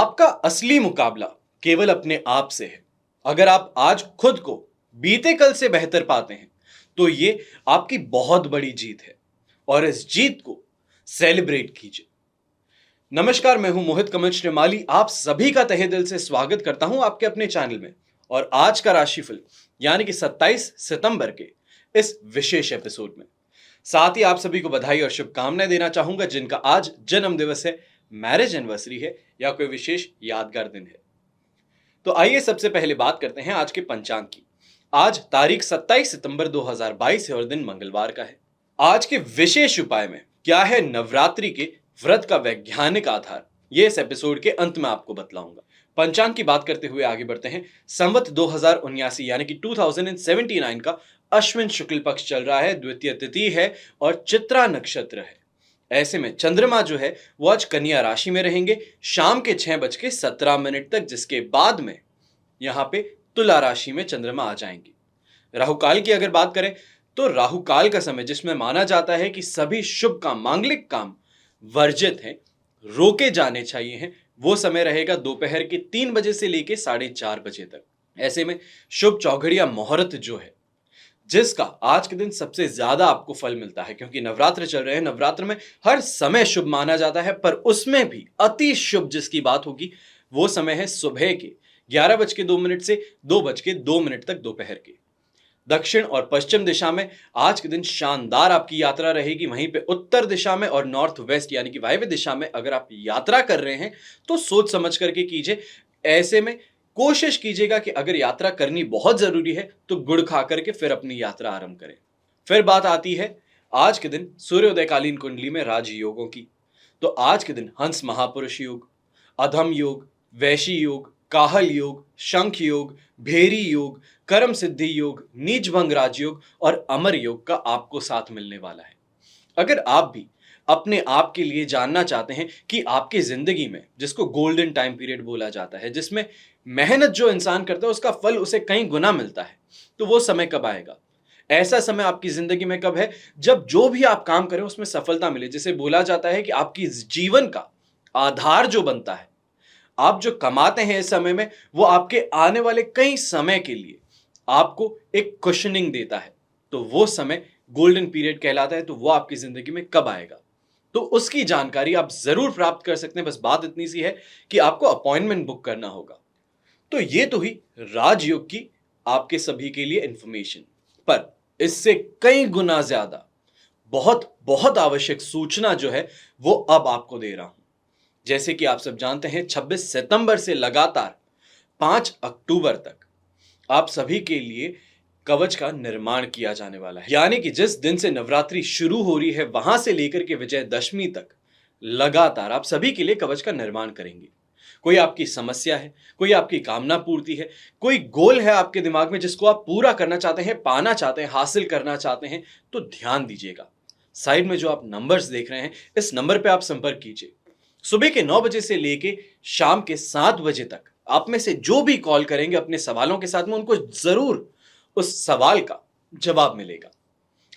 आपका असली मुकाबला केवल अपने आप से है। अगर आप आज खुद को बीते कल से बेहतर पाते हैं, तो ये आपकी बहुत बड़ी जीत है और इस जीत को सेलिब्रेट कीजिए। नमस्कार, मैं हूं मोहित कमल श्रीमाली। आप सभी का तहे दिल से स्वागत करता हूं आपके अपने चैनल में। और आज का राशिफल यानी कि 27 सितंबर के इस विशेष एपिसोड में साथ ही आप सभी को बधाई और शुभकामनाएं देना चाहूंगा जिनका आज जन्म दिवस है, मैरिज एनिवर्सरी है या कोई विशेष यादगार दिन है। तो आइए सबसे पहले बात करते हैं आज के पंचांग की। आज तारीख 27 सितंबर 2022 है और दिन मंगलवार का है। आज के विशेष उपाय में क्या है नवरात्रि के व्रत का वैज्ञानिक आधार, ये इस एपिसोड के अंत में आपको बतलाऊंगा। पंचांग की बात करते हुए आगे बढ़ते हैं। संवत 2079 यानी कि 2079 का अश्विन शुक्ल पक्ष चल रहा है, द्वितीय तिथि है और चित्रा नक्षत्र है। ऐसे में चंद्रमा जो है वो आज कन्या राशि में रहेंगे शाम के 6:17 तक, जिसके बाद में यहां पे तुला राशि में चंद्रमा आ जाएंगे। राहु काल की अगर बात करें तो राहु काल का समय जिसमें माना जाता है कि सभी शुभ काम, मांगलिक काम वर्जित हैं, रोके जाने चाहिए हैं, वो समय रहेगा दोपहर के 3 बजे से लेके 4:30 बजे तक। ऐसे में शुभ चौघड़िया मुहूर्त जो है जिसका आज के दिन सबसे ज्यादा आपको फल मिलता है, क्योंकि नवरात्र चल रहे हैं, नवरात्र में हर समय शुभ माना जाता है, पर उसमें भी अति शुभ जिसकी बात होगी वो समय है सुबह के 11:02 से 2:02 तक दोपहर के। दक्षिण और पश्चिम दिशा में आज के दिन शानदार आपकी यात्रा रहेगी। वहीं पे उत्तर दिशा में और नॉर्थ वेस्ट यानी कि वायव्य दिशा में अगर आप यात्रा कर रहे हैं तो सोच समझ करके कीजिए। ऐसे में कोशिश कीजिएगा कि अगर यात्रा करनी बहुत जरूरी है तो गुड़ खा करके फिर अपनी यात्रा आरंभ करें। फिर बात आती है आज के दिन सूर्योदयकालीन कुंडली में राजयोगों की। तो आज के दिन हंस महापुरुष योग, अधम योग, वैशी योग, काहल योग, शंख योग, भेरी योग, कर्म सिद्धि योग, नीच भंग राजयोग और अमर योग का आपको साथ मिलने वाला है। अगर आप भी अपने आप के लिए जानना चाहते हैं कि आपकी जिंदगी में, जिसको गोल्डन टाइम पीरियड बोला जाता है, जिसमें मेहनत जो इंसान करता है उसका फल उसे कई गुना मिलता है, तो वो समय कब आएगा? ऐसा समय आपकी जिंदगी में कब है जब जो भी आप काम करें उसमें सफलता मिले। जिसे बोला जाता है कि आपकी जीवन का आधार जो बनता है, आप जो कमाते हैं इस समय में, वो आपके आने वाले कई समय के लिए आपको एक कुशनिंग देता है। तो वो समय गोल्डन पीरियड कहलाता है। तो वो आपकी जिंदगी में कब आएगा, तो उसकी जानकारी आप जरूर प्राप्त कर सकते हैं। बस बात इतनी सी है कि आपको अपॉइंटमेंट बुक करना होगा। तो ये तो ही राजयोग की आपके सभी के लिए इंफॉर्मेशन, पर इससे कई गुना ज्यादा बहुत बहुत आवश्यक सूचना जो है वो अब आपको दे रहा हूं। जैसे कि आप सब जानते हैं 26 सितंबर से लगातार 5 अक्टूबर तक आप सभी के लिए कवच का निर्माण किया जाने वाला है। यानी कि जिस दिन से नवरात्रि शुरू हो रही है वहां से लेकर के विजयदशमी तक लगातार आप सभी के लिए कवच का निर्माण करेंगे। कोई आपकी समस्या है, कोई आपकी कामना पूर्ति है, कोई गोल है आपके दिमाग में जिसको आप पूरा करना चाहते हैं, पाना चाहते हैं, हासिल करना चाहते हैं, तो ध्यान दीजिएगा। साइड में जो आप नंबर्स देख रहे हैं इस नंबर पे आप संपर्क कीजिए। सुबह के 9 बजे से लेके शाम के 7 बजे तक आप में से जो भी कॉल करेंगे अपने सवालों के साथ में, उनको जरूर उस सवाल का जवाब मिलेगा।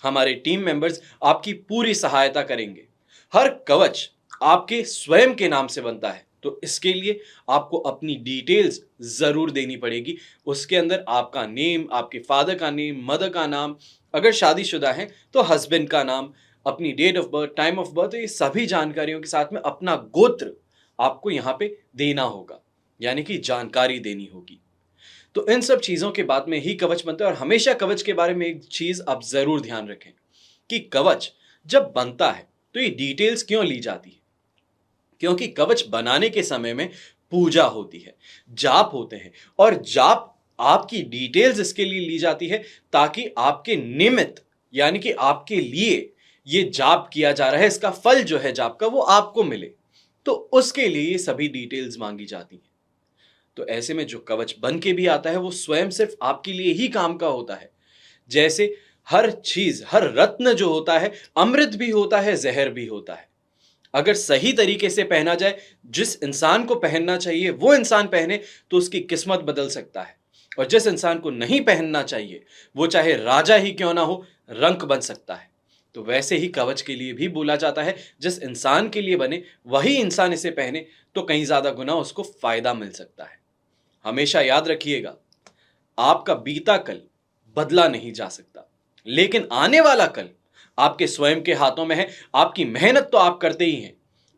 हमारे टीम मेंबर्स आपकी पूरी सहायता करेंगे। हर कवच आपके स्वयं के नाम से बनता है, तो इसके लिए आपको अपनी डिटेल्स जरूर देनी पड़ेगी। उसके अंदर आपका नेम, आपके फादर का नेम, मदर का नाम, अगर शादीशुदा है तो हस्बैंड का नाम, अपनी date of birth, time of birth, ये सभी जानकारियों के साथ में अपना गोत्र आपको यहाँ पे देना होगा, यानी कि जानकारी देनी होगी। तो इन सब चीजों के बाद में ही कवच बनता है। और हमेशा कवच के बारे में एक चीज आप जरूर ध्यान रखें कि कवच जब बनता है तो ये डिटेल्स क्यों ली जाती है, क्योंकि कवच बनाने के समय में पूजा होती है, जाप होते हैं, और जाप आपकी डिटेल्स इसके लिए ली जाती है ताकि आपके निमित्त, यानी कि आपके लिए ये जाप किया जा रहा है, इसका फल जो है जाप का वो आपको मिले, तो उसके लिए ये सभी डिटेल्स मांगी जाती हैं। तो ऐसे में जो कवच बन के भी आता है वो स्वयं सिर्फ आपके लिए ही काम का होता है। जैसे हर चीज, हर रत्न जो होता है, अमृत भी होता है, जहर भी होता है। अगर सही तरीके से पहना जाए, जिस इंसान को पहनना चाहिए वो इंसान पहने, तो उसकी किस्मत बदल सकता है। और जिस इंसान को नहीं पहनना चाहिए, वो चाहे राजा ही क्यों ना हो, रंक बन सकता है। तो वैसे ही कवच के लिए भी बोला जाता है, जिस इंसान के लिए बने वही इंसान इसे पहने तो कहीं ज्यादा गुना उसको फायदा मिल सकता है। हमेशा याद रखिएगा, आपका बीता कल बदला नहीं जा सकता, लेकिन आने वाला कल आपके स्वयं के हाथों में है। आपकी मेहनत तो आप करते ही हैं,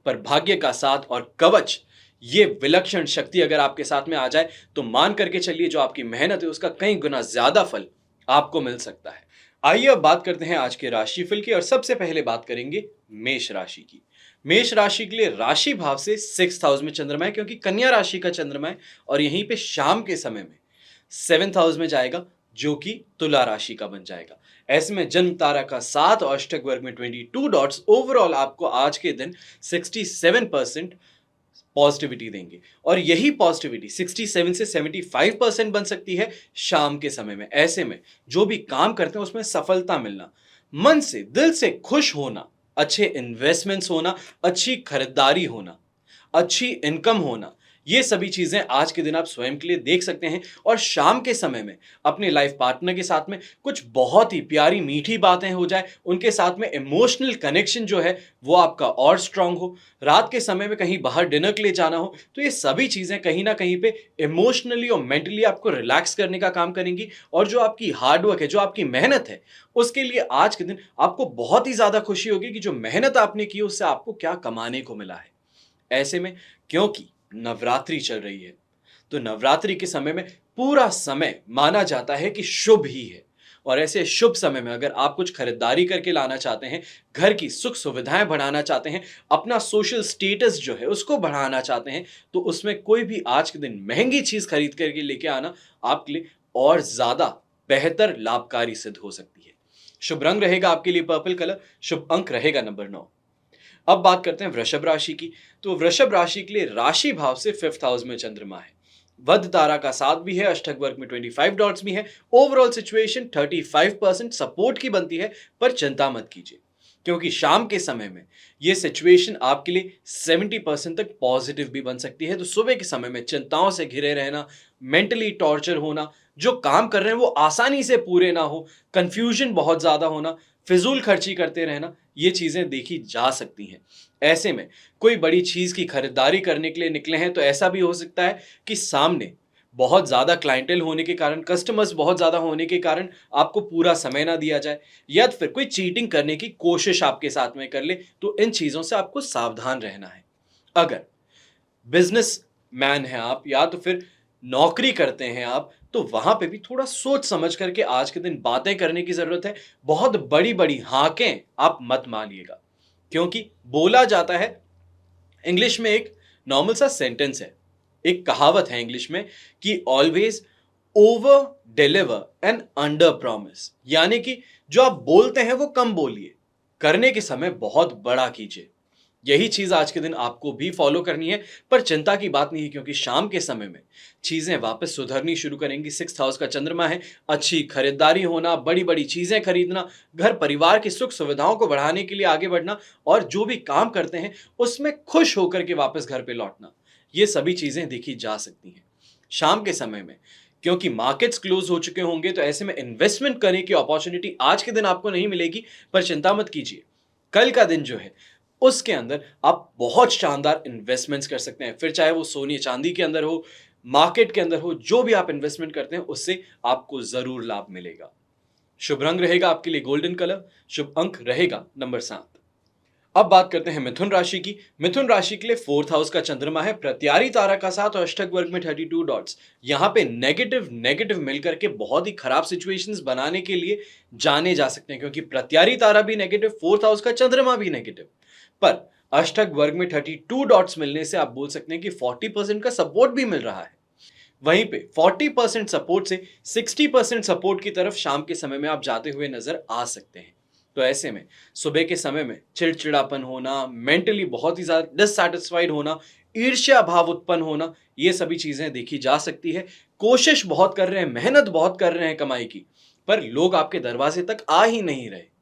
पर भाग्य का साथ और कवच, ये विलक्षण शक्ति अगर आपके साथ में आ जाए तो मान करके चलिए, जो आपकी मेहनत है उसका कई गुना ज्यादा फल आपको मिल सकता है। आइए अब बात करते हैं आज के राशिफल की, और सबसे पहले बात करेंगे मेष राशि की। मेष राशि के लिए राशि भाव से 6th हाउस में चंद्रमा है, क्योंकि कन्या राशि का चंद्रमा है, और यहीं पे शाम के समय में 7th हाउस में जाएगा, जो कि तुला राशि का बन जाएगा। ऐसे में जन्म तारा का 7 और अष्टक वर्ग में 22 डॉट्स ओवरऑल आपको आज के दिन 67% पॉजिटिविटी देंगे, और यही पॉजिटिविटी 67 से 75% बन सकती है शाम के समय में। ऐसे में जो भी काम करते हैं उसमें सफलता मिलना, मन से दिल से खुश होना, अच्छे इन्वेस्टमेंट्स होना, अच्छी खरीदारी होना, अच्छी इनकम होना, ये सभी चीजें आज के दिन आप स्वयं के लिए देख सकते हैं। और शाम के समय में अपने लाइफ पार्टनर के साथ में कुछ बहुत ही प्यारी मीठी बातें हो जाए, उनके साथ में इमोशनल कनेक्शन जो है वो आपका और स्ट्रांग हो, रात के समय में कहीं बाहर डिनर के लिए जाना हो, तो ये सभी चीजें कहीं ना कहीं पे इमोशनली और मेंटली आपको रिलैक्स करने का काम करेंगी। और जो आपकी हार्डवर्क है, जो आपकी मेहनत है, उसके लिए आज के दिन आपको बहुत ही ज्यादा खुशी होगी कि जो मेहनत आपने की उससे आपको क्या कमाने को मिला है। ऐसे में क्योंकि नवरात्रि चल रही है, तो नवरात्रि के समय में पूरा समय माना जाता है कि शुभ ही है। और ऐसे शुभ समय में अगर आप कुछ खरीदारी करके लाना चाहते हैं, घर की सुख सुविधाएं बढ़ाना चाहते हैं, अपना सोशल स्टेटस जो है उसको बढ़ाना चाहते हैं, तो उसमें कोई भी आज के दिन महंगी चीज खरीद करके लेके आना आपके लिए और ज्यादा बेहतर लाभकारी सिद्ध हो सकती है। शुभ रंग रहेगा आपके लिए पर्पल कलर, शुभ अंक रहेगा नंबर 9। अब बात करते हैं वृषभ राशि की। तो वृषभ राशि के लिए राशि भाव से 5th हाउस में चंद्रमा है, वध तारा का 7 भी है, अष्टक वर्ग में 25 डॉट्स भी है। ओवरऑल सिचुएशन 35% सपोर्ट की बनती है, पर चिंता मत कीजिए, क्योंकि शाम के समय में ये सिचुएशन आपके लिए 70% तक पॉजिटिव भी बन सकती है। तो सुबह के समय में चिंताओं से घिरे रहना, मेंटली टॉर्चर होना, जो काम कर रहे हैं वो आसानी से पूरे ना हो, कंफ्यूजन बहुत ज्यादा होना, फिजूल खर्ची करते रहना, ये चीजें देखी जा सकती हैं। ऐसे में कोई बड़ी चीज की खरीदारी करने के लिए निकले हैं, तो ऐसा भी हो सकता है कि सामने बहुत ज्यादा क्लाइंटेल होने के कारण, कस्टमर्स बहुत ज्यादा होने के कारण आपको पूरा समय ना दिया जाए, या फिर कोई चीटिंग करने की कोशिश आपके साथ में कर ले। तो इन चीजों से आपको सावधान रहना है। अगर बिजनेस मैन है आप, या तो फिर नौकरी करते हैं आप, तो वहां पे भी थोड़ा सोच समझ करके आज के दिन बातें करने की जरूरत है। बहुत बड़ी बड़ी हाकें आप मत मारिएगा, क्योंकि बोला जाता है, इंग्लिश में एक नॉर्मल सा सेंटेंस है, एक कहावत है इंग्लिश में, कि always over deliver and under promise. यानी कि जो आप बोलते हैं वो कम बोलिए, करने के समय बहुत बड़ा कीजिए। यही चीज आज के दिन आपको भी फॉलो करनी है, पर चिंता की बात नहीं है, क्योंकि शाम के समय में चीजें वापस सुधरनी शुरू करेंगी। 6th हाउस का चंद्रमा है, अच्छी खरीदारी होना, बड़ी बड़ी चीजें खरीदना, घर परिवार की सुख सुविधाओं को बढ़ाने के लिए आगे बढ़ना, और जो भी काम करते हैं उसमें खुश होकर के वापस घर पे लौटना, ये सभी चीजें देखी जा सकती हैं शाम के समय में। क्योंकि मार्केट्स क्लोज हो चुके होंगे, तो ऐसे में इन्वेस्टमेंट करने की अपॉर्चुनिटी आज के दिन आपको नहीं मिलेगी, पर चिंता मत कीजिए, कल का दिन जो है उसके अंदर आप बहुत शानदार इन्वेस्टमेंट्स कर सकते हैं। फिर चाहे वो सोने चांदी के अंदर हो, मार्केट के अंदर हो, जो भी आप इन्वेस्टमेंट करते हैं उससे आपको जरूर लाभ मिलेगा। शुभ रंग रहेगा आपके लिए गोल्डन कलर, शुभ अंक रहेगा नंबर 7। अब बात करते हैं मिथुन राशि की। मिथुन राशि के लिए 4th हाउस का चंद्रमा है, प्रत्यारी तारा का 7 और अष्टक वर्ग में 32 डॉट्स। यहाँ पे नेगेटिव नेगेटिव मिलकर के बहुत ही खराब सिचुएशंस बनाने के लिए जाने जा सकते हैं, क्योंकि प्रत्यारी तारा भी नेगेटिव, 4th हाउस का चंद्रमा भी नेगेटिव। पर अष्टक वर्ग में 32 डॉट्स मिलने से आप बोल सकते हैं कि 40% का सपोर्ट भी मिल रहा है। वहीं पे 40% सपोर्ट से 60% सपोर्ट की तरफ शाम के समय में आप जाते हुए नजर आ सकते हैं। तो ऐसे में सुबह के समय में चिड़चिड़ापन होना, मेंटली बहुत ही ज्यादा डिससैटिस्फाइड होना, ईर्ष्या भाव उत्पन्न होना, ये सभी चीजें देखी जा सकती है। कोशिश बहुत कर रहे हैं, मेहनत बहुत कर रहे हैं कमाई की, पर लोग आपके दरवाजे तक आ ही नहीं रहे।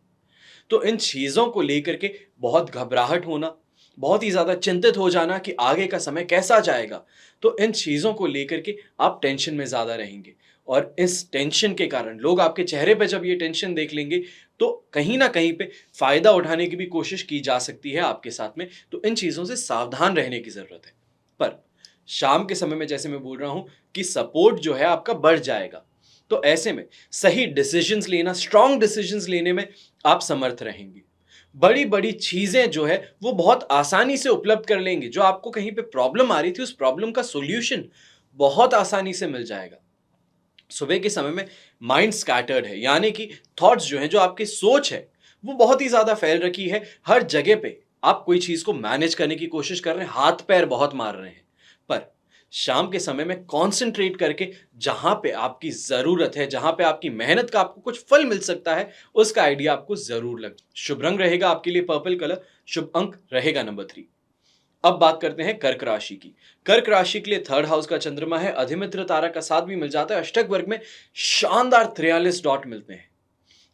तो इन चीजों को लेकर के बहुत घबराहट होना, बहुत ही ज़्यादा चिंतित हो जाना कि आगे का समय कैसा जाएगा। तो इन चीज़ों को लेकर के आप टेंशन में ज़्यादा रहेंगे और इस टेंशन के कारण लोग आपके चेहरे पे जब ये टेंशन देख लेंगे, तो कहीं न कहीं पे फ़ायदा उठाने की भी कोशिश की जा सकती है आपके साथ में। तो इन चीज़ों से सावधान रहने की ज़रूरत है। पर शाम के समय में जैसे मैं बोल रहा हूँ कि सपोर्ट जो है आपका बढ़ जाएगा। तो ऐसे में सही डिसीज़न्स लेना, स्ट्रॉन्ग डिसीज़न्स लेने में आप समर्थ रहेंगे। बड़ी-बड़ी चीज़ें जो है वो बहुत आसानी से उपलब्ध कर लेंगे। जो आपको कहीं पे प्रॉब्लम आ रही थी, उस प्रॉब्लम का सॉल्यूशन बहुत आसानी से मिल जाएगा। सुबह के समय में माइंड स्कैटर्ड है, यानी कि थॉट्स जो हैं, जो आपकी सोच है, वो बहुत ही ज़्यादा फैल रखी है। हर जगह पे आप कोई चीज़ को मैनेज करने की कोशिश कर रहे हैं, हाथ-पैर बहुत मार रहे हैं। पर शाम के समय में कॉन्संट्रेट करके जहाँ पे आपकी ज़रूरत है, जहाँ पे आपकी मेहनत का आपको कुछ फल मिल सकता है, उसका आइडिया आपको ज़रूर लगे। शुभ रंग रहेगा आपके लिए पर्पल कलर, शुभ अंक रहेगा नंबर 3। अब बात करते हैं कर्क राशि की। कर्क राशि के लिए थर्ड हाउस का चंद्रमा है, अधिमित्र तारा का साथ भी मिल जाता है, अष्टक वर्ग में शानदार 43 डॉट मिलते हैं।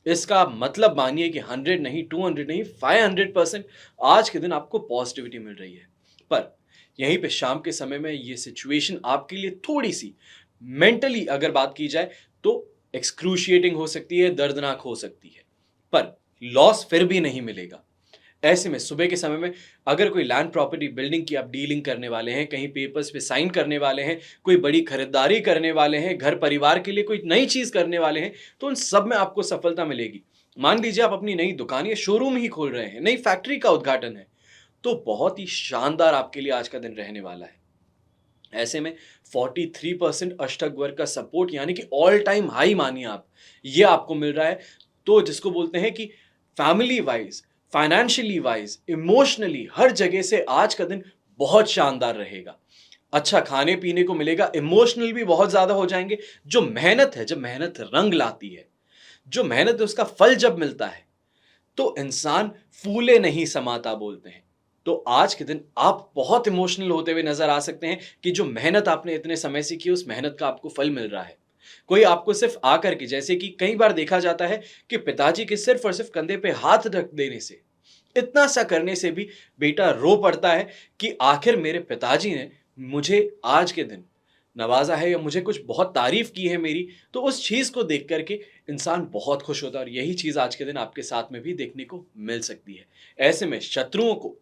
इसका मतलब मानिए कि 100 नहीं, 200 नहीं, 500% आज के दिन आपको पॉजिटिविटी मिल रही है। पर यहीं पे शाम के समय में ये सिचुएशन आपके लिए थोड़ी-सी मेंटली अगर बात की जाए तो एक्सक्रूशिएटिंग हो सकती है, दर्दनाक हो सकती है। पर लॉस फिर भी नहीं मिलेगा। ऐसे में सुबह के समय में अगर कोई लैंड प्रॉपर्टी बिल्डिंग की आप डीलिंग करने वाले हैं, कहीं पेपर्स पे साइन करने वाले हैं, कोई बड़ी खरीदारी करने वाले हैं, घर परिवार के लिए कोई नई चीज़ करने वाले हैं, तो उन सब में आपको सफलता मिलेगी। मान लीजिए आप अपनी नई दुकान या शोरूम ही खोल रहे हैं, नई फैक्ट्री का उद्घाटन है, तो बहुत ही शानदार आपके लिए आज का दिन रहने वाला है। ऐसे में 43% अष्टक वर्ग का सपोर्ट, यानी कि ऑल टाइम हाई मानिए आप, ये आपको मिल रहा है। तो जिसको बोलते हैं कि family wise, financially wise, emotionally हर जगह से आज का दिन बहुत शानदार रहेगा। अच्छा खाने पीने को मिलेगा, इमोशनल भी बहुत ज्यादा हो जाएंगे। जो मेहनत है, जब मेहनत रंग लाती है, जो मेहनत है उसका फल जब मिलता है, तो इंसान फूले नहीं समाता बोलते हैं। तो आज के दिन आप बहुत इमोशनल होते हुए नजर आ सकते हैं कि जो मेहनत आपने इतने समय से की, उस मेहनत का आपको फल मिल रहा है। कोई आपको सिर्फ आकर के, जैसे कि कई बार देखा जाता है कि पिताजी के सिर्फ और सिर्फ कंधे पे हाथ रख देने से, इतना सा करने से भी बेटा रो पड़ता है कि आखिर मेरे पिताजी ने मुझे आज के दिन नवाजा है या मुझे कुछ बहुत तारीफ की है मेरी। तो उस चीज को देख करके इंसान बहुत खुश होता है, और यही चीज आज के दिन आपके साथ में भी देखने को मिल सकती है। ऐसे में शत्रुओं को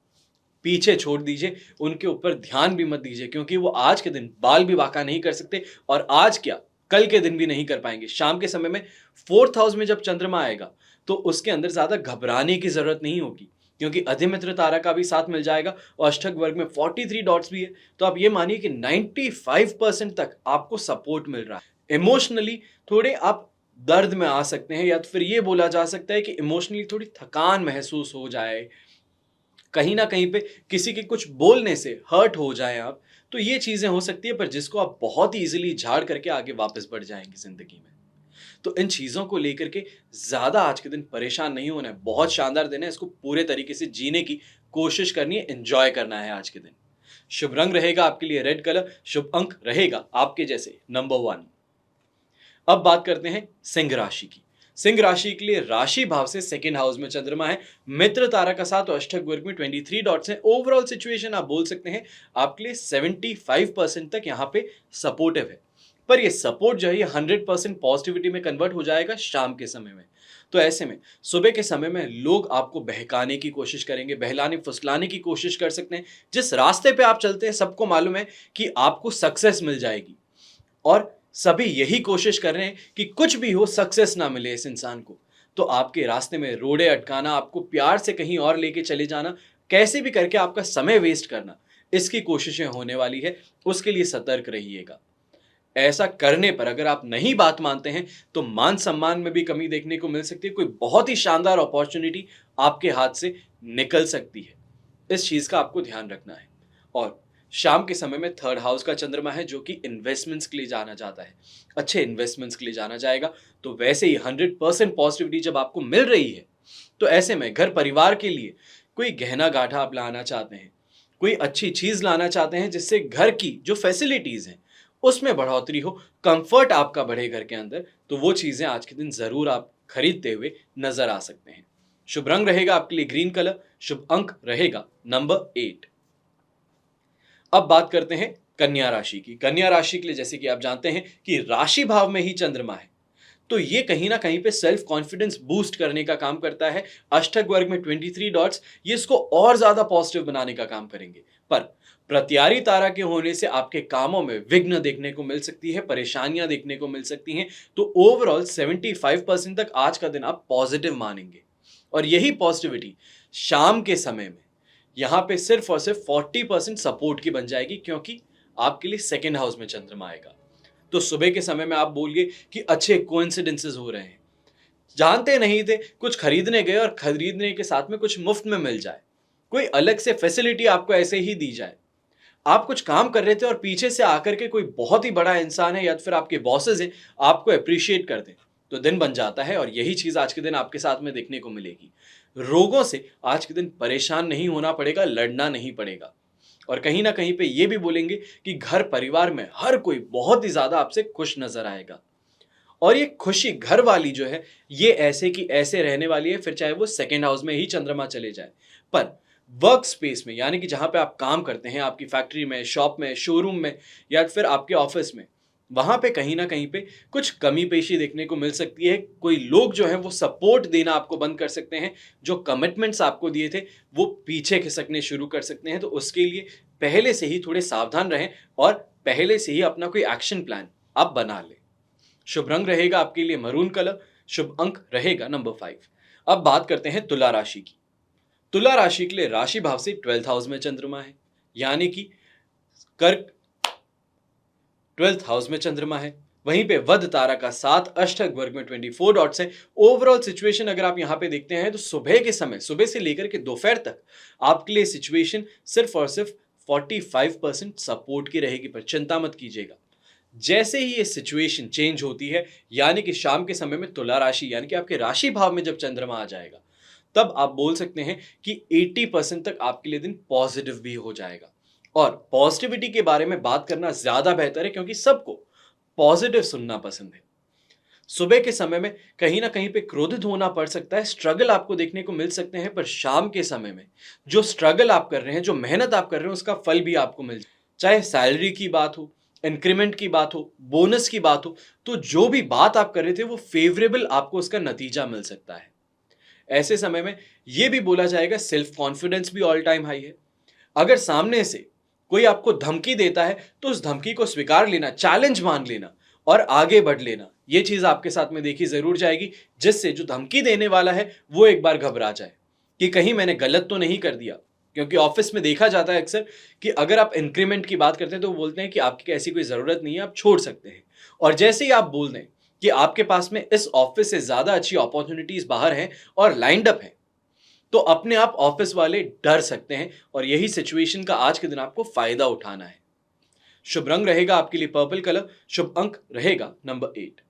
पीछे छोड़ दीजिए, उनके ऊपर ध्यान भी मत दीजिए, क्योंकि वो आज के दिन बाल भी बांका नहीं कर सकते, और आज क्या, कल के दिन भी नहीं कर पाएंगे। शाम के समय में फोर्थ हाउस में जब चंद्रमा आएगा, तो उसके अंदर ज्यादा घबराने की जरूरत नहीं होगी, क्योंकि अधिमित्र तारा का भी साथ मिल जाएगा और अष्टक वर्ग में 43 डॉट्स भी है। तो आप ये मानिए कि 95% तक आपको सपोर्ट मिल रहा है। इमोशनली थोड़े आप दर्द में आ सकते हैं, या तो फिर ये बोला जा सकता है कि इमोशनली थोड़ी थकान महसूस हो जाए, कहीं ना कहीं पे किसी के कुछ बोलने से हर्ट हो जाए आप, तो ये चीजें हो सकती है, पर जिसको आप बहुत ही इजीली झाड़ करके आगे वापस बढ़ जाएंगे जिंदगी में। तो इन चीजों को लेकर के ज्यादा आज के दिन परेशान नहीं होना है। बहुत शानदार दिन है, इसको पूरे तरीके से जीने की कोशिश करनी है, एंजॉय करना है आज के दिन। शुभ रंग रहेगा आपके लिए रेड कलर, शुभ अंक रहेगा आपके जैसे नंबर 1। अब बात करते हैं सिंह राशि की। सिंह राशि के लिए राशि भाव से सेकंड हाउस में चंद्रमा है, मित्र तारा का साथ और अष्टक वर्ग में 23 डॉट्स हैं। ओवरऑल सिचुएशन आप बोल सकते हैं आपके लिए 75% तक यहाँ पे सपोर्टिव है। पर ये सपोर्ट जो है, ये 100% पॉजिटिविटी में कन्वर्ट हो जाएगा शाम के समय में। तो ऐसे में सुबह के समय में लोग आपको बहकाने की कोशिश करेंगे, बहलाने फुसलाने की कोशिश कर सकते हैं। जिस रास्ते पे आप चलते हैं, सबको मालूम है कि आपको सक्सेस मिल जाएगी, और सभी यही कोशिश कर रहे हैं कि कुछ भी हो, सक्सेस ना मिले इस इंसान को। तो आपके रास्ते में रोड़े अटकाना, आपको प्यार से कहीं और लेके चले जाना, कैसे भी करके आपका समय वेस्ट करना, इसकी कोशिशें होने वाली है। उसके लिए सतर्क रहिएगा। ऐसा करने पर अगर आप नहीं बात मानते हैं, तो मान सम्मान में भी कमी देखने को मिल सकती है। कोई बहुत ही शानदार अपॉर्चुनिटी आपके हाथ से निकल सकती है। इस चीज का आपको ध्यान रखना है। और शाम के समय में थर्ड हाउस का चंद्रमा है, जो कि इन्वेस्टमेंट्स के लिए जाना जाता है, अच्छे इन्वेस्टमेंट्स के लिए जाना जाएगा। तो वैसे ही 100% पॉजिटिविटी जब आपको मिल रही है, तो ऐसे में घर परिवार के लिए कोई गहना गाढ़ा आप लाना चाहते हैं, कोई अच्छी चीज लाना चाहते हैं, जिससे घर की जो फैसिलिटीज हैं उसमें बढ़ोतरी हो, कंफर्ट आपका बढ़े घर के अंदर, तो वो चीजें आज के दिन जरूर आप खरीदते हुए नजर आ सकते हैं। शुभ रंग रहेगा आपके लिए ग्रीन कलर, शुभ अंक रहेगा नंबर 8। अब बात करते हैं कन्या राशि की। कन्या राशि के लिए जैसे कि आप जानते हैं कि राशि भाव में ही चंद्रमा है, तो ये कहीं ना कहीं पे सेल्फ कॉन्फिडेंस बूस्ट करने का काम करता है। अष्टक वर्ग में 23 डॉट्स ये इसको और ज्यादा पॉजिटिव बनाने का काम करेंगे। पर प्रत्यारी तारा के होने से आपके कामों में विघ्न देखने को मिल सकती है, परेशानियां देखने को मिल सकती हैं। तो ओवरऑल 75% तक आज का दिन आप पॉजिटिव मानेंगे, और यही पॉजिटिविटी शाम के समय में यहां पे सिर्फ और सिर्फ 40% सपोर्ट की बन जाएगी, क्योंकि आपके लिए सेकेंड हाउस में चंद्रमा आएगा। तो सुबह के समय में आप बोलिए कि अच्छे कोइंसिडेंसेस हो रहे हैं, जानते नहीं थे, कुछ खरीदने गए और खरीदने के साथ में कुछ मुफ्त में मिल जाए, कोई अलग से फैसिलिटी आपको ऐसे ही दी जाए। आप कुछ काम कर रहे थे और पीछे से आकर के कोई बहुत ही बड़ा इंसान है या फिर आपके बॉसेस हैं, आपको अप्रिशिएट कर दें, तो दिन बन जाता है। और यही चीज आज के दिन आपके साथ में देखने को मिलेगी। रोगों से आज के दिन परेशान नहीं होना पड़ेगा, लड़ना नहीं पड़ेगा। और कहीं ना कहीं पे ये भी बोलेंगे कि घर परिवार में हर कोई बहुत ही ज्यादा आपसे खुश नजर आएगा। और ये खुशी घर वाली जो है, ये ऐसे की ऐसे रहने वाली है, फिर चाहे वो सेकेंड हाउस में ही चंद्रमा चले जाए। पर वर्क स्पेस में, यानी कि जहां पे आप काम करते हैं, आपकी फैक्ट्री में, शॉप में, शोरूम में, या फिर आपके ऑफिस में, वहां पे कहीं ना कहीं पे कुछ कमी पेशी देखने को मिल सकती है। कोई लोग जो है वो सपोर्ट देना आपको बंद कर सकते हैं, जो कमिटमेंट्स आपको दिए थे वो पीछे खिसकने शुरू कर सकते हैं। तो उसके लिए पहले से ही थोड़े सावधान रहें और पहले से ही अपना कोई एक्शन प्लान आप बना लें। शुभ रंग रहेगा आपके लिए मरून कलर, शुभ अंक रहेगा नंबर 5। अब बात करते हैं तुला राशि की। तुला राशि के लिए राशि भाव से 12th हाउस में चंद्रमा है, यानी कि कर्क 12th हाउस में चंद्रमा है। वहीं पे वध तारा का साथ अष्टक वर्ग में 24 डॉट्स है। ओवरऑल सिचुएशन अगर आप यहां पे देखते हैं तो सुबह के समय, सुबह से लेकर के दोपहर तक आपके लिए सिचुएशन सिर्फ और सिर्फ 45% सपोर्ट की रहेगी। पर चिंता मत कीजिएगा, जैसे ही ये सिचुएशन चेंज होती है, यानी कि शाम के समय में तुला राशि यानी कि आपके राशि भाव में जब चंद्रमा आ जाएगा, तब आप बोल सकते हैं कि 80% तक आपके लिए दिन पॉजिटिव भी हो जाएगा। और पॉजिटिविटी के बारे में बात करना ज्यादा बेहतर है, क्योंकि सबको पॉजिटिव सुनना पसंद है। सुबह के समय में कहीं ना कहीं पे क्रोधित होना पड़ सकता है, स्ट्रगल आपको देखने को मिल सकते हैं। पर शाम के समय में जो स्ट्रगल आप कर रहे हैं, जो मेहनत आप कर रहे हैं, उसका फल भी आपको मिल जाए। चाहे सैलरी की बात हो, इंक्रीमेंट की बात हो, बोनस की बात हो, तो जो भी बात आप कर रहे थे वो फेवरेबल आपको उसका नतीजा मिल सकता है। ऐसे समय में यह भी बोला जाएगा सेल्फ कॉन्फिडेंस भी ऑल टाइम हाई है। अगर सामने से कोई आपको धमकी देता है तो उस धमकी को स्वीकार लेना, चैलेंज मान लेना और आगे बढ़ लेना, यह चीज आपके साथ में देखी जरूर जाएगी, जिससे जो धमकी देने वाला है वो एक बार घबरा जाए कि कहीं मैंने गलत तो नहीं कर दिया। क्योंकि ऑफिस में देखा जाता है अक्सर कि अगर आप इंक्रीमेंट की बात करते हैं तो वो बोलते हैं कि आपकी ऐसी कोई जरूरत नहीं है, आप छोड़ सकते हैं। और जैसे ही आप बोल दें कि आपके पास में इस ऑफिस से ज्यादा अच्छी अपॉर्चुनिटीज बाहर हैं और लाइंड अप है, तो अपने आप ऑफिस वाले डर सकते हैं। और यही सिचुएशन का आज के दिन आपको फायदा उठाना है। शुभ रंग रहेगा आपके लिए पर्पल कलर, शुभ अंक रहेगा नंबर 8।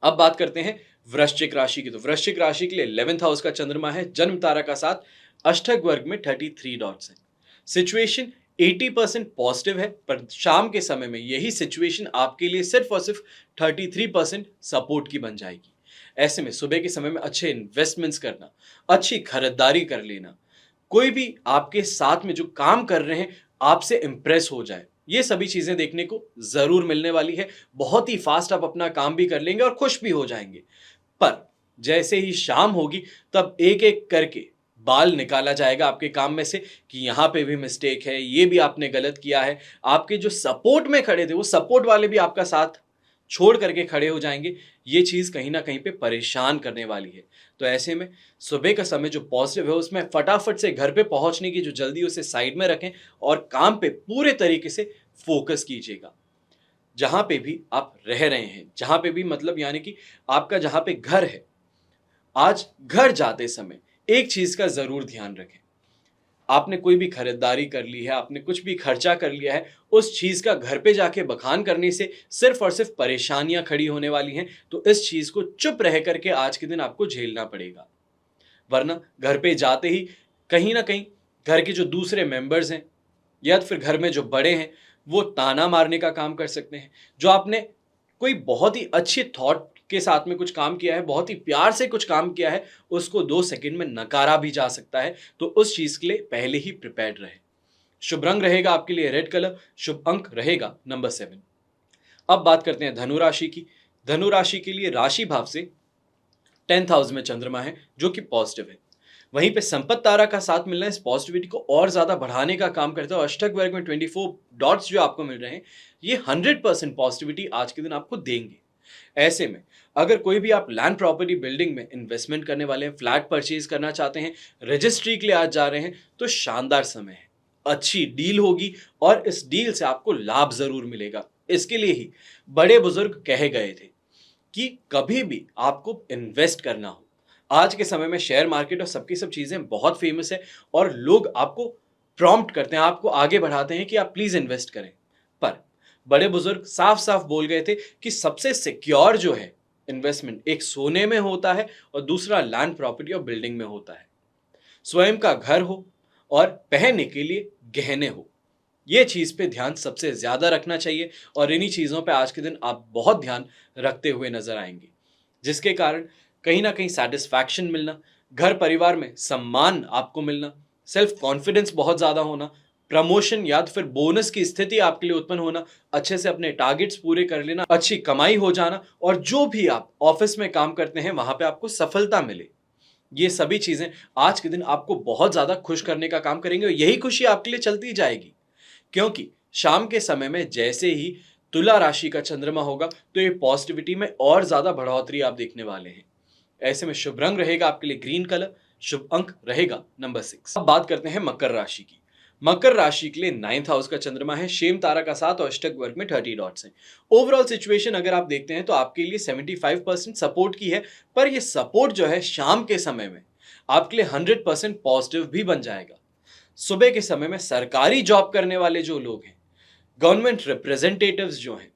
अब बात करते हैं वृश्चिक राशि की। तो वृश्चिक राशि के लिए 11th हाउस का चंद्रमा है, जन्म तारा का साथ अष्टक वर्ग में 33 डॉट्स है। सिचुएशन 80% पॉजिटिव है, पर शाम के समय में यही सिचुएशन आपके लिए सिर्फ और सिर्फ 33% सपोर्ट की बन जाएगी। ऐसे में सुबह के समय में अच्छे इन्वेस्टमेंट्स करना, अच्छी खरीदारी कर लेना, कोई भी आपके साथ में जो काम कर रहे हैं आपसे इंप्रेस हो जाए, ये सभी चीजें देखने को जरूर मिलने वाली है। बहुत ही फास्ट आप अपना काम भी कर लेंगे और खुश भी हो जाएंगे। पर जैसे ही शाम होगी तब एक एक करके बाल निकाला जाएगा आपके काम में से कि यहां पे भी मिस्टेक है, ये भी आपने गलत किया है। आपके जो सपोर्ट में खड़े थे वो सपोर्ट वाले भी आपका साथ छोड़ करके खड़े हो जाएंगे। ये चीज कहीं ना कहीं पे परेशान करने वाली है। तो ऐसे में सुबह का समय जो पॉजिटिव है उसमें फटाफट से घर पे पहुंचने की जो जल्दी उसे साइड में रखें और काम पे पूरे तरीके से फोकस कीजिएगा। जहां पे भी आप रह रहे हैं, जहां पे भी मतलब यानी कि आपका जहां पे घर है, आज घर जाते समय एक चीज का जरूर ध्यान रखें। आपने कोई भी खरीदारी कर ली है, आपने कुछ भी खर्चा कर लिया है, उस चीज का घर पे जाके बखान करने से सिर्फ और सिर्फ परेशानियां खड़ी होने वाली हैं। तो इस चीज को चुप रह करके आज के दिन आपको झेलना पड़ेगा। वरना घर पे जाते ही कहीं ना कहीं घर के जो दूसरे मेंबर्स हैं या फिर घर में जो बड़े हैं वो ताना मारने का काम कर सकते हैं। जो आपने कोई बहुत ही अच्छी थॉट के साथ में कुछ काम किया है, बहुत ही प्यार से कुछ काम किया है, उसको 2 सेकंड में नकारा भी जा सकता है। तो उस चीज़ के लिए पहले ही प्रिपेयर्ड रहें। शुभ रंग रहेगा आपके लिए रेड कलर, शुभ अंक रहेगा नंबर 7। अब बात करते हैं धनु राशि की। धनु राशि के लिए राशि भाव से 10th हाउस में चंद्रमा है, जो कि पॉजिटिव है। वहीं पे संपत्ति तारा का साथ मिलना इस पॉजिटिविटी को और ज्यादा बढ़ाने का काम करता है, और अष्टक वर्ग में 24 डॉट्स जो आपको मिल रहे हैं, ये 100% पॉजिटिविटी आज के दिन आपको देंगे। ऐसे में अगर कोई भी आप लैंड प्रॉपर्टी बिल्डिंग में इन्वेस्टमेंट करने वाले हैं, फ्लैट परचेज करना चाहते हैं, रजिस्ट्री के लिए आज जा रहे हैं, तो शानदार समय है, अच्छी डील होगी और इस डील से आपको लाभ जरूर मिलेगा। इसके लिए ही बड़े बुजुर्ग कहे गए थे कि कभी भी आपको इन्वेस्ट करना हो, आज के समय में शेयर मार्केट और सबकी सब चीजें बहुत फेमस है और लोग आपको प्रॉम्प्ट करते हैं, आपको आगे बढ़ाते हैं कि आप प्लीज इन्वेस्ट करें। पर बड़े बुजुर्ग साफ साफ बोल गए थे कि सबसे सिक्योर जो है इन्वेस्टमेंट, एक सोने में होता है और दूसरा लैंड प्रॉपर्टी और बिल्डिंग में होता है। स्वयं का घर हो और पहनने के लिए गहने हो, ये चीज पे ध्यान सबसे ज्यादा रखना चाहिए, और इन्हीं चीजों पे आज के दिन आप बहुत ध्यान रखते हुए नजर आएंगे, जिसके कारण कहीं ना कहीं सेटिस्फैक्शन मिलना, घर परिवार में सम्मान आपको मिलना, सेल्फ कॉन्फिडेंस बहुत ज्यादा होना, प्रमोशन या तो फिर बोनस की स्थिति आपके लिए उत्पन्न होना, अच्छे से अपने टारगेट्स पूरे कर लेना, अच्छी कमाई हो जाना, और जो भी आप ऑफिस में काम करते हैं वहां पे आपको सफलता मिले, ये सभी चीजें आज के दिन आपको बहुत ज्यादा खुश करने का काम करेंगे, और यही खुशी आपके लिए चलती जाएगी। क्योंकि शाम के समय में जैसे ही तुला राशि का चंद्रमा होगा, तो ये पॉजिटिविटी में और ज्यादा बढ़ोतरी आप देखने वाले हैं। ऐसे में शुभ रंग रहेगा आपके लिए ग्रीन कलर, शुभ अंक रहेगा नंबर 6। अब बात करते हैं मकर राशि की। मकर राशि के लिए 9th हाउस का चंद्रमा है, शेम तारा का साथ और अष्टक वर्ग में 30 डॉट्स हैं। ओवरऑल सिचुएशन अगर आप देखते हैं तो आपके लिए 75% सपोर्ट की है, पर ये सपोर्ट जो है शाम के समय में आपके लिए 100% पॉजिटिव भी बन जाएगा। सुबह के समय में सरकारी जॉब करने वाले जो लोग हैं, गवर्नमेंट रिप्रेजेंटेटिव्स जो हैं,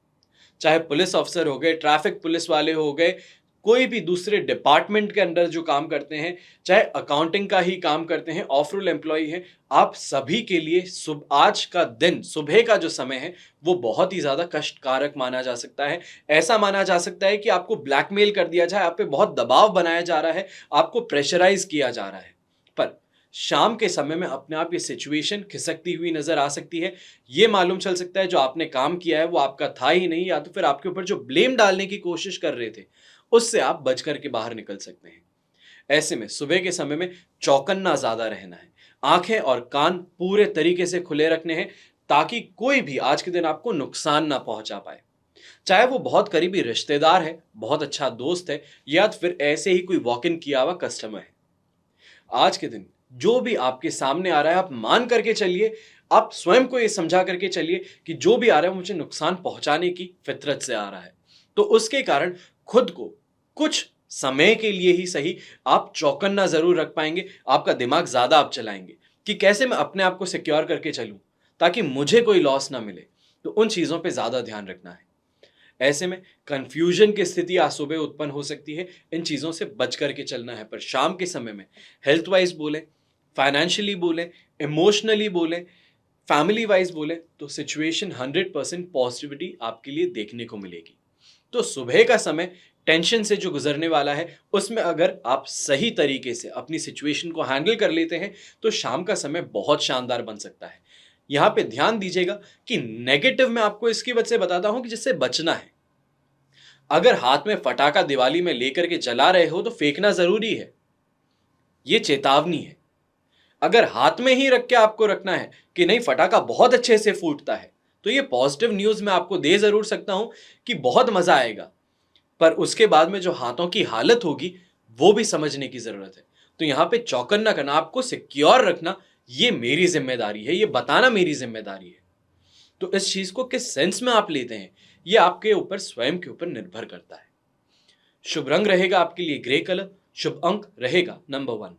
चाहे पुलिस ऑफिसर हो गए, ट्रैफिक पुलिस वाले हो गए, कोई भी दूसरे डिपार्टमेंट के अंडर जो काम करते हैं, चाहे अकाउंटिंग का ही काम करते हैं, ऑफ रोल एम्प्लॉय हैं, आप सभी के लिए आज का दिन, सुबह का जो समय है, वो बहुत ही ज्यादा कष्टकारक माना जा सकता है। ऐसा माना जा सकता है कि आपको ब्लैकमेल कर दिया जाए, आप पे बहुत दबाव बनाया जा रहा है, आपको प्रेशराइज किया जा रहा है। पर शाम के समय में अपने आप ये सिचुएशन खिसकती हुई नजर आ सकती है। ये मालूम चल सकता है जो आपने काम किया है वो आपका था ही नहीं, या तो फिर आपके ऊपर जो ब्लेम डालने की कोशिश कर रहे थे उससे आप बच करके बाहर निकल सकते हैं। ऐसे में सुबह के समय में चौकन्ना ज्यादा रहना है, आंखें और कान पूरे तरीके से खुले रखने हैं, ताकि कोई भी आज के दिन आपको नुकसान ना पहुंचा पाए, चाहे वो बहुत करीबी रिश्तेदार है, बहुत अच्छा दोस्त है, या तो फिर ऐसे ही कोई वॉक इन किया हुआ कस्टमर है। आज के दिन जो भी आपके सामने आ रहा है आप मान करके चलिए, आप स्वयं को ये समझा करके चलिए कि जो भी आ रहा है मुझे नुकसान पहुंचाने की फितरत से आ रहा है। तो उसके कारण खुद को कुछ समय के लिए ही सही आप चौकन्ना जरूर रख पाएंगे, आपका दिमाग ज्यादा आप चलाएंगे कि कैसे मैं अपने आप को सिक्योर करके चलूं ताकि मुझे कोई लॉस ना मिले। तो उन चीजों पे ज्यादा ध्यान रखना है। ऐसे में कंफ्यूजन की स्थिति आज सुबह उत्पन्न हो सकती है, इन चीजों से बच करके चलना है। पर शाम के समय में हेल्थ वाइज बोले, फाइनेंशियली बोले, इमोशनली बोले, फैमिली वाइज बोले, तो सिचुएशन 100% पॉजिटिविटी आपके लिए देखने को मिलेगी। तो सुबह का समय टेंशन से जो गुजरने वाला है, उसमें अगर आप सही तरीके से अपनी सिचुएशन को हैंडल कर लेते हैं तो शाम का समय बहुत शानदार बन सकता है। यहां पे ध्यान दीजिएगा कि नेगेटिव में आपको इसकी वजह से बताता हूं कि जिससे बचना है। अगर हाथ में फटाका दिवाली में लेकर के जला रहे हो तो फेंकना जरूरी है, ये चेतावनी है। अगर हाथ में ही रख के आपको रखना है कि नहीं फटाका बहुत अच्छे से फूटता है, तो ये पॉजिटिव न्यूज मैं आपको दे जरूर सकता हूं कि बहुत मजा आएगा, पर उसके बाद में जो हाथों की हालत होगी वो भी समझने की जरूरत है। तो यहां पे चौकन्ना करना, आपको सिक्योर रखना, ये मेरी जिम्मेदारी है, ये बताना मेरी जिम्मेदारी है। तो इस चीज को किस सेंस में आप लेते हैं, ये आपके ऊपर, स्वयं के ऊपर निर्भर करता है। शुभ रंग रहेगा आपके लिए ग्रे कलर, शुभ अंक रहेगा नंबर 1।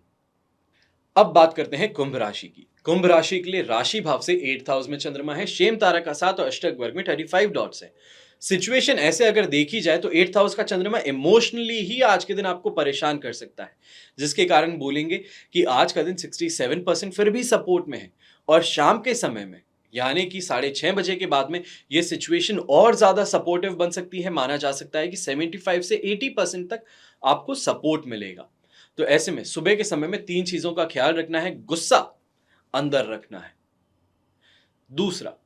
अब बात करते हैं कुंभ राशि की। कुंभ राशि के लिए राशि भाव से 8th हाउस में चंद्रमा है, शेम तारा का साथ और अष्टक वर्ग में 35 डॉट्स है। सिचुएशन ऐसे अगर देखी जाए तो 8th हाउस का चंद्रमा इमोशनली ही आज के दिन आपको परेशान कर सकता है, जिसके कारण बोलेंगे कि आज का दिन 67% फिर भी सपोर्ट में है, और शाम के समय में यानी कि 6:30 बजे के बाद में ये सिचुएशन और ज्यादा सपोर्टिव बन सकती है। माना जा सकता है कि 75 से 80% तक आपको सपोर्ट मिलेगा। तो ऐसे में सुबह के समय में 3 चीजों का ख्याल रखना है। गुस्सा अंदर रखना है। दूसरा,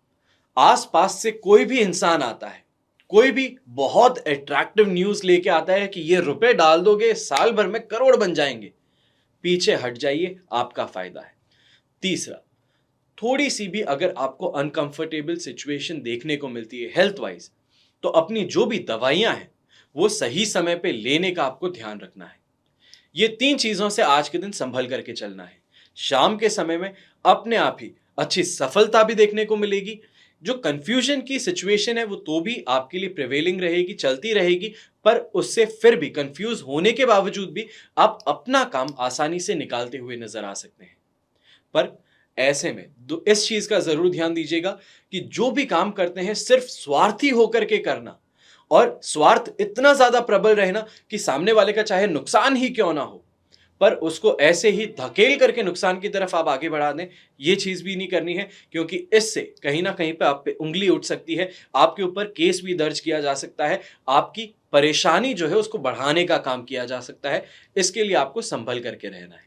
आसपास से कोई भी इंसान आता है, कोई भी बहुत अट्रैक्टिव न्यूज लेके आता है कि ये रुपए डाल दोगे साल भर में करोड़ बन जाएंगे, पीछे हट जाइए, आपका फायदा है। तीसरा, थोड़ी सी भी अगर आपको अनकंफर्टेबल सिचुएशन देखने को मिलती है हेल्थ वाइज, तो अपनी जो भी दवाइयां हैं वो सही समय पे लेने का आपको ध्यान रखना है। ये 3 चीजों से आज के दिन संभल करके चलना है। शाम के समय में अपने आप ही अच्छी सफलता भी देखने को मिलेगी। जो कंफ्यूजन की सिचुएशन है वो तो भी आपके लिए प्रिवेलिंग रहेगी, चलती रहेगी, पर उससे फिर भी कंफ्यूज होने के बावजूद भी आप अपना काम आसानी से निकालते हुए नजर आ सकते हैं। पर ऐसे में इस चीज का जरूर ध्यान दीजिएगा कि जो भी काम करते हैं सिर्फ स्वार्थी होकर के करना, और स्वार्थ इतना ज्यादा प्रबल रहना कि सामने वाले का चाहे नुकसान ही क्यों ना हो, पर उसको ऐसे ही धकेल करके नुकसान की तरफ आप आगे बढ़ा दें, ये चीज भी नहीं करनी है। क्योंकि इससे कहीं ना कहीं पे आप पे उंगली उठ सकती है, आपके ऊपर केस भी दर्ज किया जा सकता है, आपकी परेशानी जो है उसको बढ़ाने का काम किया जा सकता है। इसके लिए आपको संभल करके रहना है।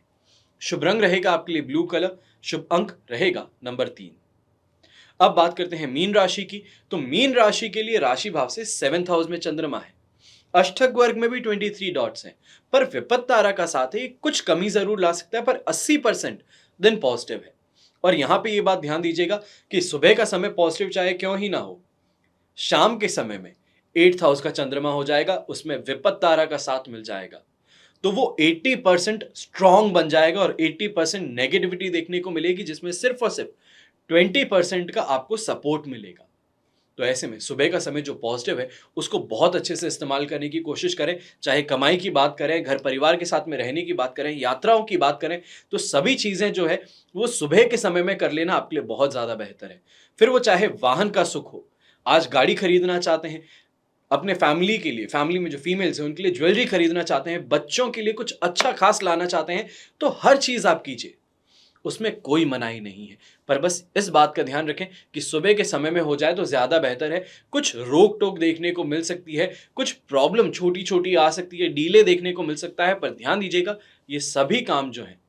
शुभ रंग रहेगा आपके लिए ब्लू कलर। शुभ अंक रहेगा नंबर 3। अब बात करते हैं मीन राशि की। तो मीन राशि के लिए राशि भाव से 7th हाउस में चंद्रमा है। अष्टक वर्ग में भी 23 डॉट्स हैं, पर विपत्त तारा का साथ है, कुछ कमी जरूर ला सकता है, पर 80% दिन पॉजिटिव है। और यहां पे ये बात ध्यान दीजिएगा कि सुबह का समय पॉजिटिव चाहे क्यों ही ना हो, शाम के समय में 8th हाउस का चंद्रमा हो जाएगा, उसमें विपत्त तारा का साथ मिल जाएगा, तो वो 80% स्ट्रांग बन जाएगा और 80% नेगेटिविटी देखने को मिलेगी, जिसमें सिर्फ और सिर्फ 20% का आपको सपोर्ट मिलेगा। तो ऐसे में सुबह का समय जो पॉजिटिव है उसको बहुत अच्छे से इस्तेमाल करने की कोशिश करें। चाहे कमाई की बात करें, घर परिवार के साथ में रहने की बात करें, यात्राओं की बात करें, तो सभी चीजें जो है वो सुबह के समय में कर लेना आपके लिए बहुत ज्यादा बेहतर है। फिर वो चाहे वाहन का सुख हो, आज गाड़ी खरीदना चाहते हैं, अपने फैमिली के लिए, फैमिली में जो फीमेल्स हैं उनके लिए ज्वेलरी खरीदना चाहते हैं, बच्चों के लिए कुछ अच्छा खास लाना चाहते हैं, तो हर चीज आप कीजिए, उसमें कोई मनाही नहीं है। पर बस इस बात का ध्यान रखें कि सुबह के समय में हो जाए तो ज्यादा बेहतर है। कुछ रोक टोक देखने को मिल सकती है, कुछ प्रॉब्लम छोटी छोटी आ सकती है, डीले देखने को मिल सकता है, पर ध्यान दीजिएगा ये सभी काम जो है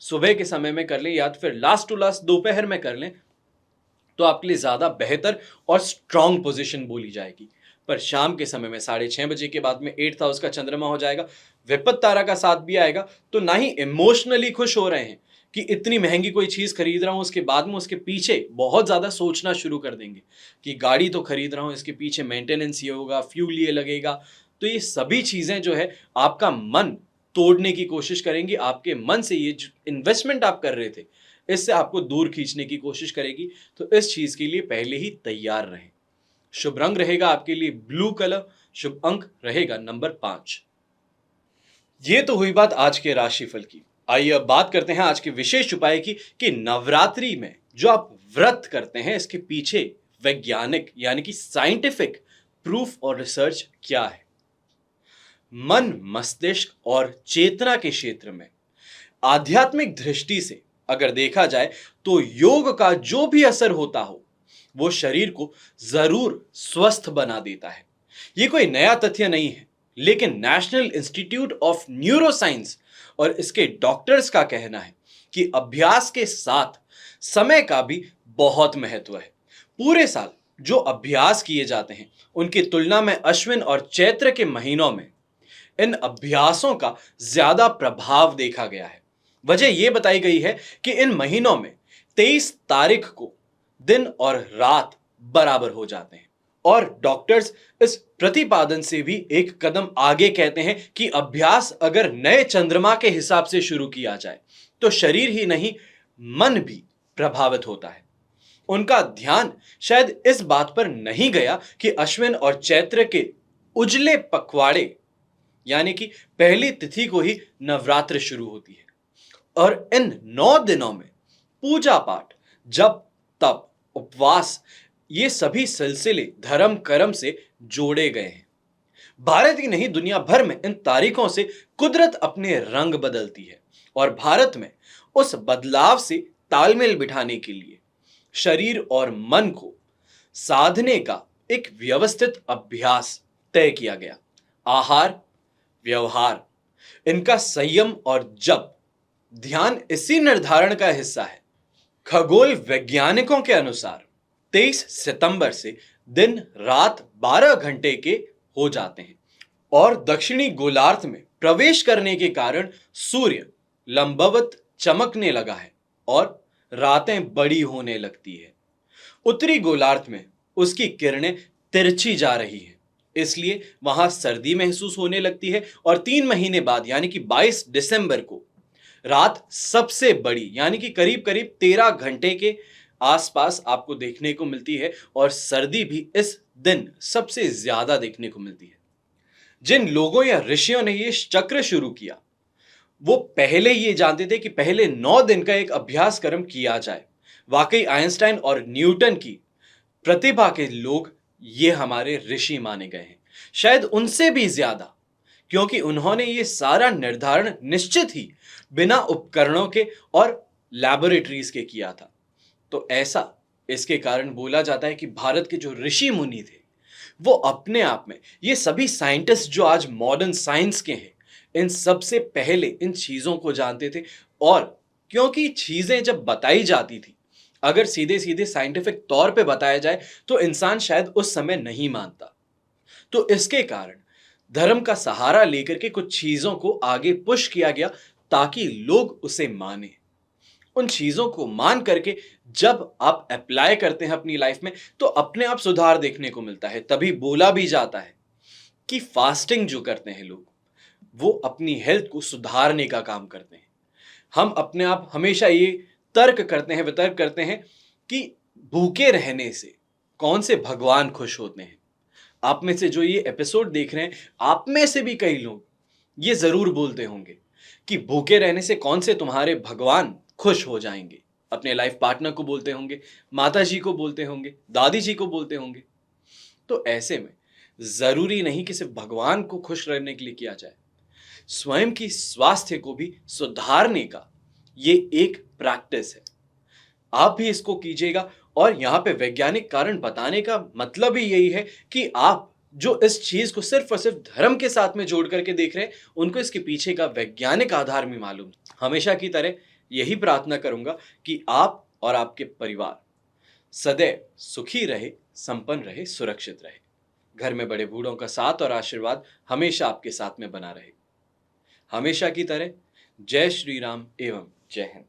सुबह के समय में कर लें या तो फिर लास्ट टू लास्ट दोपहर में कर लें, तो आपके लिए ज्यादा बेहतर और स्ट्रांग पोजीशन बोली जाएगी। पर शाम के समय में 6:30 बजे के बाद में 8th हाउस का चंद्रमा हो जाएगा, विपत्त तारा का साथ भी आएगा, तो ना ही इमोशनली खुश हो रहे हैं कि इतनी महंगी कोई चीज खरीद रहा हूं, उसके बाद में उसके पीछे बहुत ज्यादा सोचना शुरू कर देंगे कि गाड़ी तो खरीद रहा हूं, इसके पीछे मेंटेनेंस ये होगा, फ्यूल ये लगेगा। तो ये सभी चीजें जो है आपका मन तोड़ने की कोशिश करेंगी, आपके मन से ये इन्वेस्टमेंट आप कर रहे थे इससे आपको दूर खींचने की कोशिश करेगी। तो इस चीज के लिए पहले ही तैयार रहें। शुभ रंग रहेगा आपके लिए ब्लू कलर। शुभ अंक रहेगा नंबर 5। ये तो हुई बात आज के राशिफल की। आइए अब बात करते हैं आज के विशेष उपाय की कि नवरात्रि में जो आप व्रत करते हैं इसके पीछे वैज्ञानिक यानी कि साइंटिफिक प्रूफ और रिसर्च क्या है। मन, मस्तिष्क और चेतना के क्षेत्र में आध्यात्मिक दृष्टि से अगर देखा जाए तो योग का जो भी असर होता हो वो शरीर को जरूर स्वस्थ बना देता है। ये कोई नया तथ्य नहीं है, लेकिन नेशनल इंस्टीट्यूट ऑफ न्यूरोसाइंस और इसके डॉक्टर्स का कहना है कि अभ्यास के साथ समय का भी बहुत महत्व है। पूरे साल जो अभ्यास किए जाते हैं उनकी तुलना में अश्विन और चैत्र के महीनों में इन अभ्यासों का ज्यादा प्रभाव देखा गया है। वजह यह बताई गई है कि इन महीनों में 23 तारीख को दिन और रात बराबर हो जाते हैं, और डॉक्टर्स इस प्रतिपादन से भी एक कदम आगे कहते हैं कि अभ्यास अगर नए चंद्रमा के हिसाब से शुरू किया जाए तो शरीर ही नहीं मन भी प्रभावित होता है। उनका ध्यान शायद इस बात पर नहीं गया कि अश्विन और चैत्र के उजले पखवाड़े यानी कि पहली तिथि को ही नवरात्र शुरू होती है, और इन 9 दिनों में पूजा पाठ, जप, तप, उपवास, ये सभी सिलसिले धर्म कर्म से जोड़े गए हैं। भारत ही नहीं दुनिया भर में इन तारीखों से कुदरत अपने रंग बदलती है, और भारत में उस बदलाव से तालमेल बिठाने के लिए शरीर और मन को साधने का एक व्यवस्थित अभ्यास तय किया गया। आहार, व्यवहार, इनका संयम और जप, ध्यान इसी निर्धारण का हिस्सा है। खगोल वैज्ञानिकों के अनुसार 23 सितंबर से दिन रात 12 घंटे के हो जाते हैं और दक्षिणी गोलार्ध में प्रवेश करने के कारण सूर्य लंबवत चमकने लगा है और रातें बड़ी होने लगती है। उत्तरी गोलार्ध में उसकी किरणें तिरछी जा रही हैं, इसलिए वहां सर्दी महसूस होने लगती है और 3 महीने बाद यानी कि 22 दिसंबर को रात सबसे बड़ी यानी कि करीब करीब 13 घंटे के आसपास आपको देखने को मिलती है और सर्दी भी इस दिन सबसे ज्यादा देखने को मिलती है। जिन लोगों या ऋषियों ने ये चक्र शुरू किया वो पहले ये जानते थे कि पहले 9 दिन का एक अभ्यास कर्म किया जाए। वाकई आइंस्टाइन और न्यूटन की प्रतिभा के लोग ये हमारे ऋषि माने गए हैं, शायद उनसे भी ज्यादा, क्योंकि उन्होंने ये सारा निर्धारण निश्चित ही बिना उपकरणों के और लैबोरेटरीज के किया था। तो ऐसा इसके कारण बोला जाता है कि भारत के जो ऋषि मुनि थे वो अपने आप में ये सभी साइंटिस्ट जो आज मॉडर्न साइंस के हैं इन सबसे पहले इन चीजों को जानते थे। और क्योंकि चीजें जब बताई जाती थी अगर सीधे सीधे साइंटिफिक तौर पे बताया जाए तो इंसान शायद उस समय नहीं मानता। तो इसके कारण धर्म का सहारा लेकर के कुछ चीजों को आगे पुश किया गया ताकि लोग उसे माने। उन चीजों को मान करके जब आप अप्लाई करते हैं अपनी लाइफ में तो अपने आप सुधार देखने को मिलता है। तभी बोला भी जाता है कि फास्टिंग जो करते हैं लोग वो अपनी हेल्थ को सुधारने का काम करते हैं। हम अपने आप हमेशा ये तर्क करते हैं, वितर्क करते हैं कि भूखे रहने से कौन से भगवान खुश होते हैं। आप में से जो ये एपिसोड देख रहे हैं आप में से भी कई लोग ये जरूर बोलते होंगे कि भूखे रहने से कौन से तुम्हारे भगवान खुश हो जाएंगे। अपने लाइफ पार्टनर को बोलते होंगे, माता जी को बोलते होंगे, दादी जी को बोलते होंगे। तो ऐसे में जरूरी नहीं कि सिर्फ भगवान को खुश रहने के लिए किया जाए, स्वयं की स्वास्थ्य को भी सुधारने का ये एक प्रैक्टिस है। आप भी इसको कीजिएगा। और यहां पे वैज्ञानिक कारण बताने का मतलब ही यही है कि आप जो इस चीज को सिर्फ और सिर्फ धर्म के साथ में जोड़ करके देख रहे हैं उनको इसके पीछे का वैज्ञानिक आधार भी मालूम। हमेशा की तरह यही प्रार्थना करूंगा कि आप और आपके परिवार सदैव सुखी रहे, संपन्न रहे, सुरक्षित रहे। घर में बड़े बूढ़ों का साथ और आशीर्वाद हमेशा आपके साथ में बना रहे। हमेशा की तरह जय श्री राम एवं जय हिंद।